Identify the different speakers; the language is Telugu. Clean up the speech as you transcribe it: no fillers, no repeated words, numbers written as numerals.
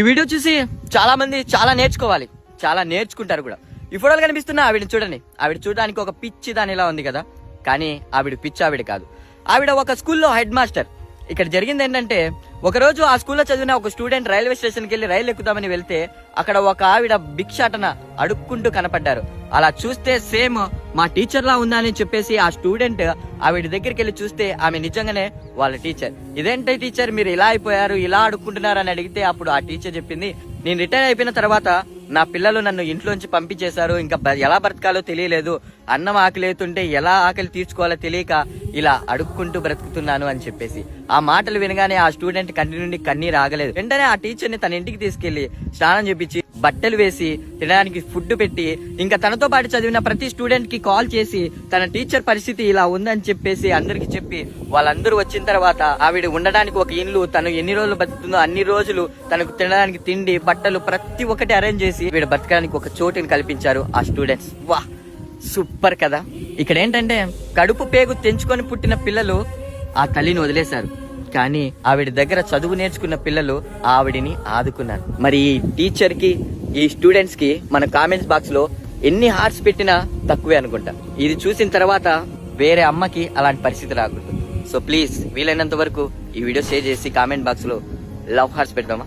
Speaker 1: ఈ వీడియో చూసి చాలా మంది చాలా నేర్చుకోవాలి, చాలా నేర్చుకుంటారు కూడా. ఈ ఫోటోలు కనిపిస్తున్న ఆవిడ చూడండి. ఆవిడ చూడడానికి ఒక పిచ్చి దానిలా ఉంది కదా, కానీ ఆవిడ పిచ్చి ఆవిడ కాదు. ఆవిడ ఒక స్కూల్లో హెడ్ మాస్టర్. ఇక్కడ జరిగింది ఏంటంటే, ఒకరోజు ఆ స్కూల్లో చదివిన ఒక స్టూడెంట్ రైల్వే స్టేషన్కి వెళ్ళి రైలు ఎక్కుదామని వెళ్తే అక్కడ ఒక ఆవిడ భిక్షాటన అడుక్కుంటూ కనపడ్డారు. అలా చూస్తే సేమ్ మా టీచర్ లా ఉందా అని చెప్పేసి ఆ స్టూడెంట్ ఆవిడ దగ్గరికి వెళ్ళి చూస్తే ఆమె నిజంగానే వాళ్ళ టీచర్. ఇదేంటి టీచర్ మీరు ఇలా అయిపోయారు, ఇలా అడుక్కుంటున్నారు అని అడిగితే అప్పుడు ఆ టీచర్ చెప్పింది, నేను రిటైర్ అయిపోయిన తర్వాత నా పిల్లలు నన్ను ఇంట్లోంచి పంపించేశారు, ఇంకా ఎలా బ్రతకాలో తెలియలేదు, అన్నం ఆకలి అవుతుంటే ఎలా ఆకలి తీర్చుకోవాలో తెలియక ఇలా అడుక్కుంటూ బ్రతుకుతున్నాను అని చెప్పేసి. ఆ మాటలు వినగానే ఆ స్టూడెంట్ కంటి నుండి కన్నీరు ఆగలేదు. వెంటనే ఆ టీచర్ ని తన ఇంటికి తీసుకెళ్లి స్నానం చేపించి బట్టలు వేసి తినడానికి ఫుడ్ పెట్టి ఇంకా తనతో పాటు చదివిన ప్రతి స్టూడెంట్ కి కాల్ చేసి తన టీచర్ పరిస్థితి ఇలా ఉందని చెప్పేసి అందరికి చెప్పి వాళ్ళందరూ వచ్చిన తర్వాత ఆవిడ ఉండడానికి ఒక ఇల్లు, తను ఎన్ని రోజులు బతుకుతుందో అన్ని రోజులు తనకు తినడానికి తిండి బట్టలు ప్రతి ఒక్కటి అరేంజ్ చేసి వీడు బతకడానికి ఒక చోటుని కల్పించారు ఆ స్టూడెంట్స్. వా సూపర్ కదా. ఇక్కడ ఏంటంటే కడుపు పేగు తెంచుకొని పుట్టిన పిల్లలు ఆ తల్లిని వదిలేశారు, కానీ ఆవిడ దగ్గర చదువు నేర్చుకున్న పిల్లలు ఆవిడిని ఆదుకున్నారు. మరి ఈ టీచర్ కి ఈ స్టూడెంట్స్ కి మన కామెంట్స్ బాక్స్ లో ఎన్ని హార్ట్స్ పెట్టినా తక్కువే అనుకుంటా. ఇది చూసిన తర్వాత వేరే అమ్మకి అలాంటి పరిస్థితి రాకూడదు. సో ప్లీజ్ వీలైనంత వరకు ఈ వీడియో షేర్ చేసి కామెంట్ బాక్స్ లో లవ్ హార్ట్స్ పెడదామా.